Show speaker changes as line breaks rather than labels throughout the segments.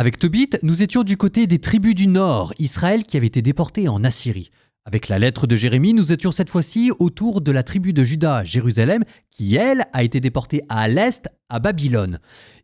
Avec Tobit, nous étions du côté des tribus du Nord, Israël qui avait été déporté en Assyrie. Avec la lettre de Jérémie, nous étions cette fois-ci autour de la tribu de Juda, Jérusalem, qui elle a été déportée à l'Est, à Babylone.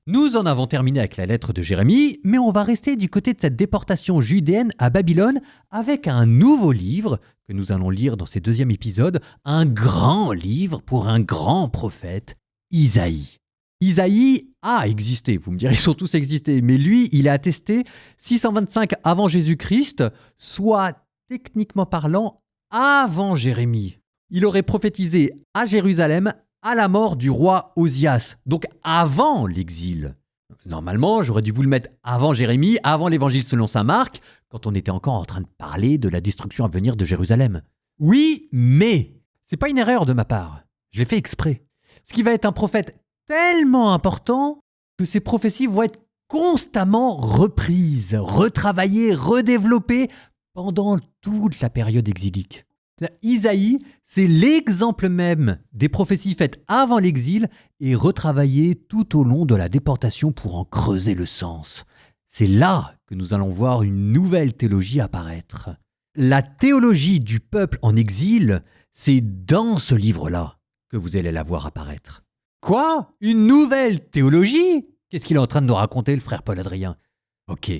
Nous en avons terminé avec la lettre de Jérémie, mais on va rester du côté de cette déportation judéenne à Babylone avec un nouveau livre que nous allons lire dans ce deuxième épisode, un grand livre pour un grand prophète, Isaïe. Isaïe a existé, vous me direz, ils ont tous existé, mais lui, il est attesté 625 avant Jésus-Christ, soit techniquement parlant, avant Jérémie. Il aurait prophétisé à Jérusalem à la mort du roi Osias, donc avant l'exil. Normalement, j'aurais dû vous le mettre avant Jérémie, avant l'évangile selon saint Marc, quand on était encore en train de parler de la destruction à venir de Jérusalem. Oui, mais c'est pas une erreur de ma part. Je l'ai fait exprès. Ce qui va être un prophète tellement important que ces prophéties vont être constamment reprises, retravaillées, redéveloppées pendant toute la période exilique. Isaïe, c'est l'exemple même des prophéties faites avant l'exil et retravaillées tout au long de la déportation pour en creuser le sens. C'est là que nous allons voir une nouvelle théologie apparaître. La théologie du peuple en exil, c'est dans ce livre-là que vous allez la voir apparaître. Quoi ? Une nouvelle théologie ? Qu'est-ce qu'il est en train de nous raconter, le frère Paul Adrien ? Ok,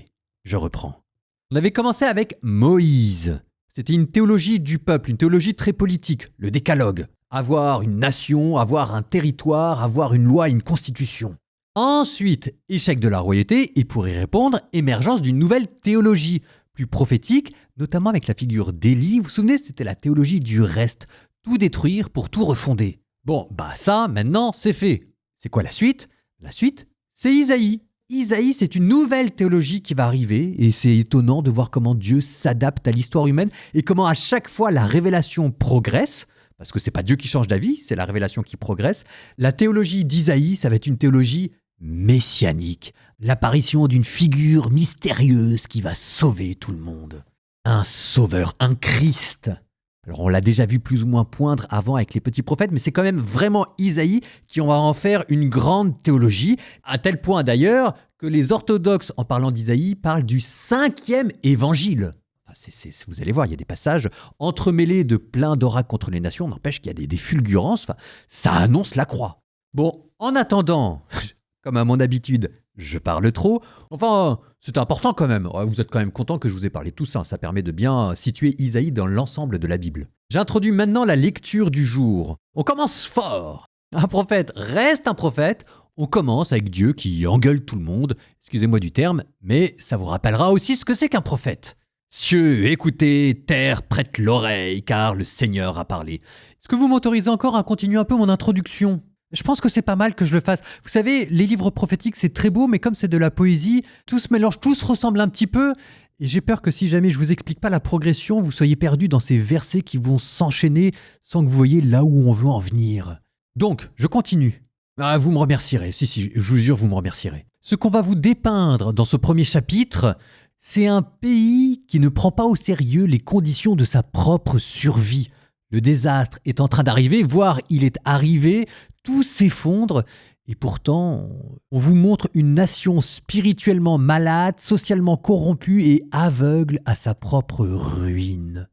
je reprends. On avait commencé avec Moïse. C'était une théologie du peuple, une théologie très politique, le décalogue. Avoir une nation, avoir un territoire, avoir une loi, une constitution. Ensuite, échec de la royauté et pour y répondre, émergence d'une nouvelle théologie, plus prophétique, notamment avec la figure d'Élie. Vous vous souvenez, c'était la théologie du reste, tout détruire pour tout refonder. Bon, ça, maintenant, c'est fait. C'est quoi la suite ? La suite, c'est Isaïe. Isaïe, c'est une nouvelle théologie qui va arriver et c'est étonnant de voir comment Dieu s'adapte à l'histoire humaine et comment à chaque fois la révélation progresse, parce que c'est pas Dieu qui change d'avis, c'est la révélation qui progresse. La théologie d'Isaïe, ça va être une théologie messianique, l'apparition d'une figure mystérieuse qui va sauver tout le monde. Un sauveur, un Christ. Alors on l'a déjà vu plus ou moins poindre avant avec les petits prophètes, mais c'est quand même vraiment Isaïe qui va en faire une grande théologie, à tel point d'ailleurs que les orthodoxes, en parlant d'Isaïe, parlent du 5e évangile. Vous allez voir, il y a des passages entremêlés de plein d'oracles contre les nations, n'empêche qu'il y a des fulgurances, ça annonce la croix. Bon, en attendant, comme à mon habitude, je parle trop. Enfin, c'est important quand même. Vous êtes quand même content que je vous ai parlé de tout ça. Ça permet de bien situer Isaïe dans l'ensemble de la Bible. J'introduis maintenant la lecture du jour. On commence fort. Un prophète reste un prophète. On commence avec Dieu qui engueule tout le monde. Excusez-moi du terme, mais ça vous rappellera aussi ce que c'est qu'un prophète. Cieux, écoutez, terre, prête l'oreille, car le Seigneur a parlé. Est-ce que vous m'autorisez encore à continuer un peu mon introduction ? Je pense que c'est pas mal que je le fasse. Vous savez, les livres prophétiques, c'est très beau, mais comme c'est de la poésie, tout se mélange, tout se ressemble un petit peu. Et j'ai peur que si jamais je vous explique pas la progression, vous soyez perdus dans ces versets qui vont s'enchaîner sans que vous voyez là où on veut en venir. Donc, je continue. Vous me remercierez. Si, je vous jure, vous me remercierez. Ce qu'on va vous dépeindre dans ce premier chapitre, c'est un pays qui ne prend pas au sérieux les conditions de sa propre survie. Le désastre est en train d'arriver, voire il est arrivé, tout s'effondre et pourtant on vous montre une nation spirituellement malade, socialement corrompue et aveugle à sa propre ruine.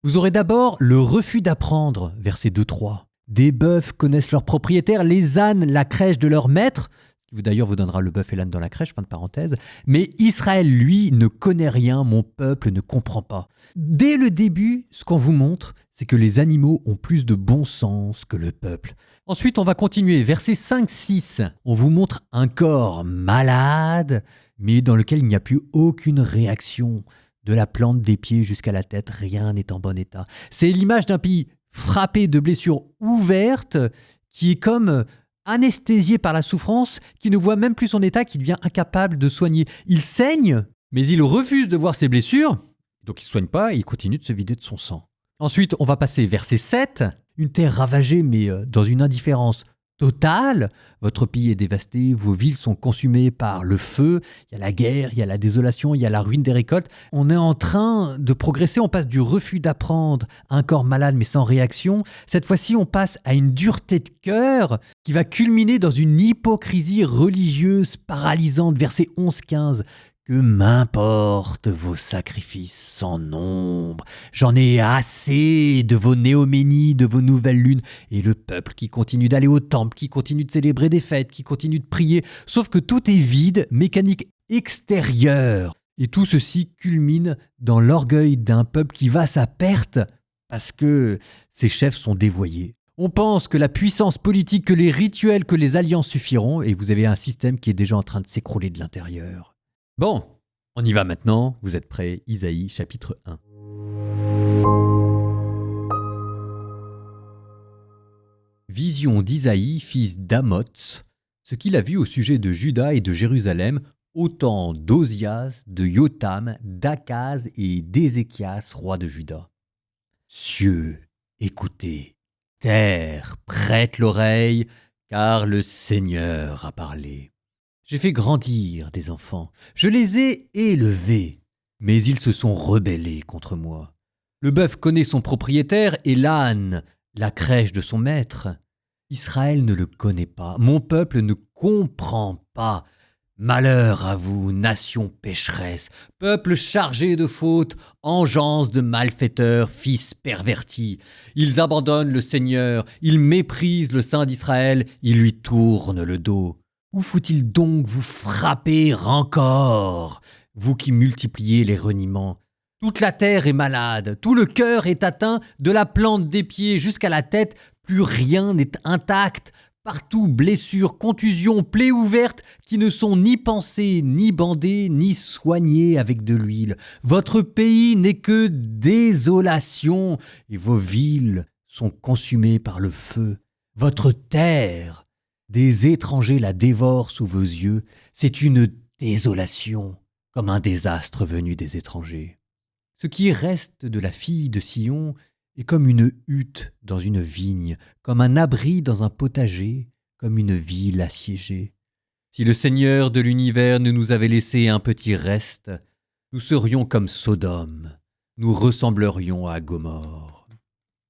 Vous aurez d'abord le refus d'apprendre, verset 2-3. Des bœufs connaissent leurs propriétaires, les ânes la crèche de leur maître, ce qui d'ailleurs vous donnera le bœuf et l'âne dans la crèche, fin de parenthèse. Mais Israël, lui, ne connaît rien, mon peuple ne comprend pas. Dès le début, ce qu'on vous montre, c'est que les animaux ont plus de bon sens que le peuple. Ensuite, on va continuer. Verset 5-6. On vous montre un corps malade, mais dans lequel il n'y a plus aucune réaction. De la plante des pieds jusqu'à la tête, rien n'est en bon état. C'est l'image d'un pays frappé de blessures ouvertes, qui est comme anesthésié par la souffrance, qui ne voit même plus son état, qui devient incapable de soigner. Il saigne, mais il refuse de voir ses blessures, donc il ne soigne pas et il continue de se vider de son sang. Ensuite, on va passer verset 7. Une terre ravagée, mais dans une indifférence totale. Votre pays est dévasté, vos villes sont consumées par le feu. Il y a la guerre, il y a la désolation, il y a la ruine des récoltes. On est en train de progresser, on passe du refus d'apprendre à un corps malade mais sans réaction. Cette fois-ci, on passe à une dureté de cœur qui va culminer dans une hypocrisie religieuse paralysante. Verset 11-15. Que m'importent vos sacrifices sans nombre. J'en ai assez de vos néoménies, de vos nouvelles lunes, et le peuple qui continue d'aller au temple, qui continue de célébrer des fêtes, qui continue de prier, sauf que tout est vide, mécanique extérieure. Et tout ceci culmine dans l'orgueil d'un peuple qui va à sa perte parce que ses chefs sont dévoyés. On pense que la puissance politique, que les rituels, que les alliances suffiront, et vous avez un système qui est déjà en train de s'écrouler de l'intérieur. Bon, on y va maintenant. Vous êtes prêts? Isaïe, chapitre 1. Vision d'Isaïe, fils d'Amoz, ce qu'il a vu au sujet de Juda et de Jérusalem, au temps d'Ozias, de Yotam, d'Akaz et d'Ézéchias, roi de Juda. Cieux, écoutez, terre, prête l'oreille, car le Seigneur a parlé. J'ai fait grandir des enfants, je les ai élevés, mais ils se sont rebellés contre moi. Le bœuf connaît son propriétaire et l'âne la crèche de son maître. Israël ne le connaît pas, mon peuple ne comprend pas. Malheur à vous, nation pécheresse, peuple chargé de fautes, engeance de malfaiteurs, fils pervertis. Ils abandonnent le Seigneur, ils méprisent le Saint d'Israël, ils lui tournent le dos. Où faut-il donc vous frapper encore, vous qui multipliez les reniements? Toute la terre est malade, tout le cœur est atteint, de la plante des pieds jusqu'à la tête, plus rien n'est intact. Partout blessures, contusions, plaies ouvertes qui ne sont ni pansées, ni bandées, ni soignées avec de l'huile. Votre pays n'est que désolation et vos villes sont consumées par le feu. Votre terre, des étrangers la dévorent sous vos yeux. C'est une désolation, comme un désastre venu des étrangers. Ce qui reste de la fille de Sion est comme une hutte dans une vigne, comme un abri dans un potager, comme une ville assiégée. Si le Seigneur de l'univers ne nous avait laissé un petit reste, nous serions comme Sodome, nous ressemblerions à Gomorrhe.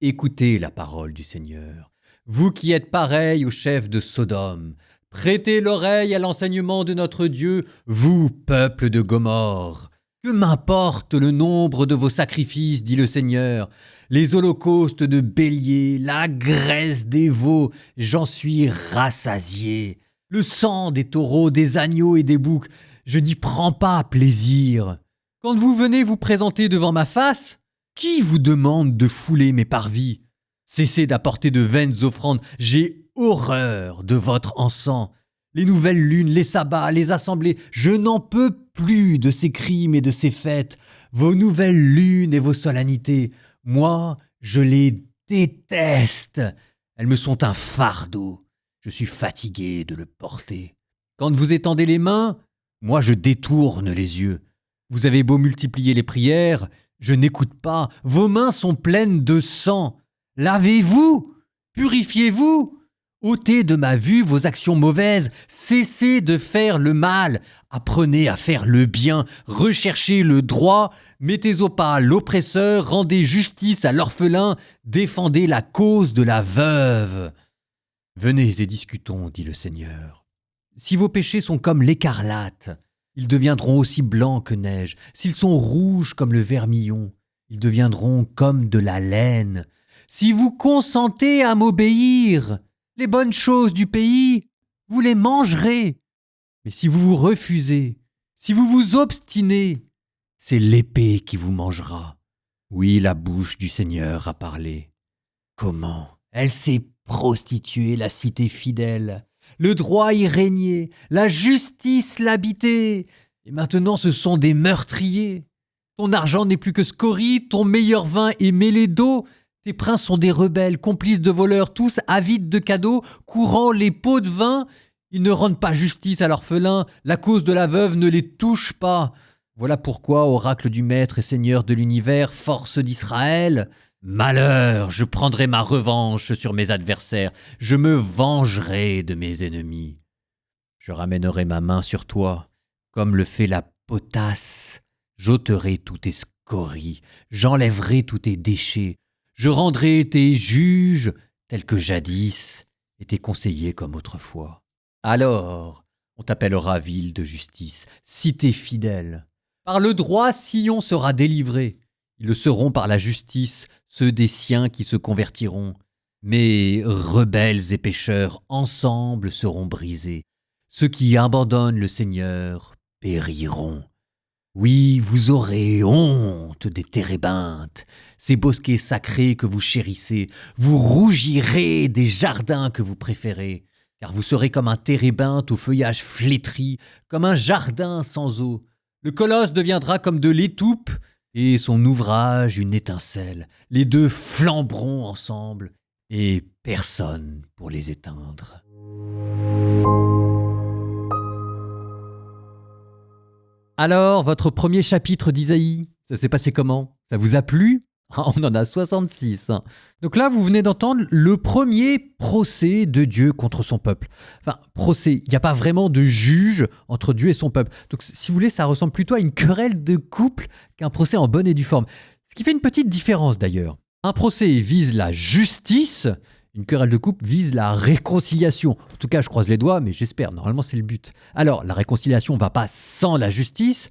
Écoutez la parole du Seigneur. Vous qui êtes pareils au chef de Sodome, prêtez l'oreille à l'enseignement de notre Dieu, vous, peuple de Gomorrhe. Que m'importe le nombre de vos sacrifices, dit le Seigneur, les holocaustes de béliers, la graisse des veaux, j'en suis rassasié. Le sang des taureaux, des agneaux et des boucs, je n'y prends pas plaisir. Quand vous venez vous présenter devant ma face, qui vous demande de fouler mes parvis? Cessez d'apporter de vaines offrandes, j'ai horreur de votre encens. Les nouvelles lunes, les sabbats, les assemblées, je n'en peux plus de ces crimes et de ces fêtes. Vos nouvelles lunes et vos solennités, moi, je les déteste. Elles me sont un fardeau. Je suis fatigué de le porter. Quand vous étendez les mains, moi je détourne les yeux. Vous avez beau multiplier les prières, je n'écoute pas. Vos mains sont pleines de sang. Lavez-vous, purifiez-vous. Ôtez de ma vue vos actions mauvaises, cessez de faire le mal, apprenez à faire le bien, recherchez le droit, mettez au pas l'oppresseur, rendez justice à l'orphelin, défendez la cause de la veuve. Venez et discutons, dit le Seigneur. Si vos péchés sont comme l'écarlate, ils deviendront aussi blancs que neige. S'ils sont rouges comme le vermillon, ils deviendront comme de la laine. Si vous consentez à m'obéir, les bonnes choses du pays, vous les mangerez. Mais si vous vous refusez, si vous vous obstinez, c'est l'épée qui vous mangera. Oui, la bouche du Seigneur a parlé. Comment? Elle s'est prostituée, la cité fidèle. Le droit y régnait, la justice l'habitait. Et maintenant ce sont des meurtriers. Ton argent n'est plus que scorie, ton meilleur vin est mêlé d'eau. Tes princes sont des rebelles, complices de voleurs, tous avides de cadeaux, courant les pots de vin. Ils ne rendent pas justice à l'orphelin, la cause de la veuve ne les touche pas. Voilà pourquoi, oracle du Maître et Seigneur de l'univers, force d'Israël, malheur, je prendrai ma revanche sur mes adversaires, je me vengerai de mes ennemis. Je ramènerai ma main sur toi, comme le fait la potasse. J'ôterai tous tes scories, j'enlèverai tous tes déchets. Je rendrai tes juges tels que jadis et tes conseillers comme autrefois. Alors, On t'appellera ville de justice, cité fidèle. Par le droit, Sion sera délivré. Ils le seront par la justice, ceux des siens qui se convertiront. Mais rebelles et pécheurs, ensemble seront brisés. Ceux qui abandonnent le Seigneur périront. Oui, vous aurez honte des térébintes, ces bosquets sacrés que vous chérissez. Vous rougirez des jardins que vous préférez, car vous serez comme un térébinthe au feuillage flétri, comme un jardin sans eau. Le colosse deviendra comme de l'étoupe, et son ouvrage une étincelle. Les deux flamberont ensemble, et personne pour les éteindre. Alors, votre premier chapitre d'Isaïe, ça s'est passé comment? Ça vous a plu? On en a 66. Donc là, vous venez d'entendre le premier procès de Dieu contre son peuple. Enfin, procès, il n'y a pas vraiment de juge entre Dieu et son peuple. Donc si vous voulez, ça ressemble plutôt à une querelle de couple qu'un procès en bonne et due forme. Ce qui fait une petite différence d'ailleurs. Un procès vise la justice, une querelle de couple vise la réconciliation. En tout cas, je croise les doigts, mais j'espère, normalement c'est le but. Alors, la réconciliation ne va pas sans la justice,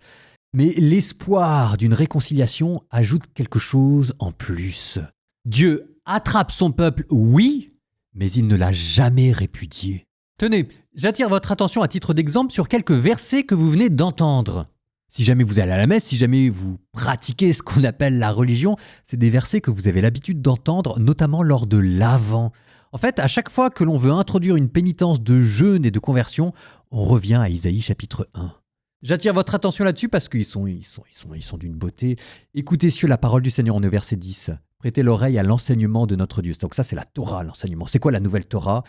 mais l'espoir d'une réconciliation ajoute quelque chose en plus. Dieu attrape son peuple, oui, mais il ne l'a jamais répudié. Tenez, j'attire votre attention à titre d'exemple sur quelques versets que vous venez d'entendre. Si jamais vous allez à la messe, si jamais vous pratiquez ce qu'on appelle la religion, c'est des versets que vous avez l'habitude d'entendre, notamment lors de l'Avent. En fait, à chaque fois que l'on veut introduire une pénitence de jeûne et de conversion, on revient à Isaïe chapitre 1. J'attire votre attention là-dessus parce qu'ils sont d'une beauté. Écoutez sur la parole du Seigneur, on est au verset 10. Prêtez l'oreille à l'enseignement de notre Dieu. Donc ça, c'est la Torah, l'enseignement. C'est quoi la nouvelle Torah ?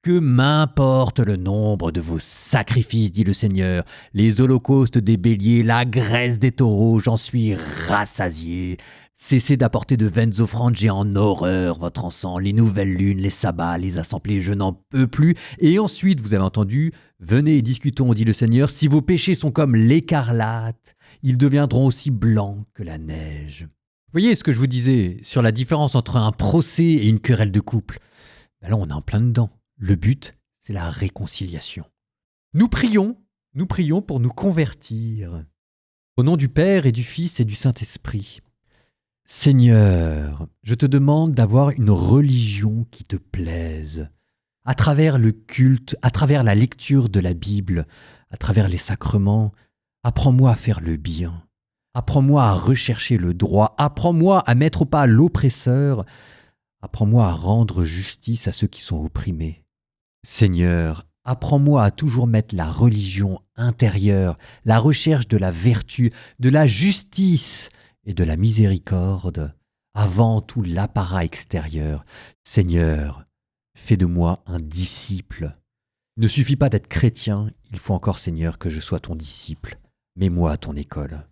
Que m'importe le nombre de vos sacrifices, dit le Seigneur, les holocaustes des béliers, la graisse des taureaux, j'en suis rassasié. Cessez d'apporter de vaines offrandes, j'ai en horreur votre encens, les nouvelles lunes, les sabbats, les assemblées, je n'en peux plus. Et ensuite, vous avez entendu, venez et discutons, dit le Seigneur, si vos péchés sont comme l'écarlate, ils deviendront aussi blancs que la neige. Vous voyez ce que je vous disais sur la différence entre un procès et une querelle de couple ? Ben là, on est en plein dedans. Le but, c'est la réconciliation. Nous prions pour nous convertir. Au nom du Père et du Fils et du Saint-Esprit. Seigneur, je te demande d'avoir une religion qui te plaise. À travers le culte, à travers la lecture de la Bible, à travers les sacrements, apprends-moi à faire le bien. Apprends-moi à rechercher le droit. Apprends-moi à mettre au pas l'oppresseur. Apprends-moi à rendre justice à ceux qui sont opprimés. Seigneur, apprends-moi à toujours mettre la religion intérieure, la recherche de la vertu, de la justice et de la miséricorde, avant tout l'apparat extérieur. Seigneur, fais de moi un disciple. Il ne suffit pas d'être chrétien, il faut encore, Seigneur, que je sois ton disciple. Mets-moi à ton école.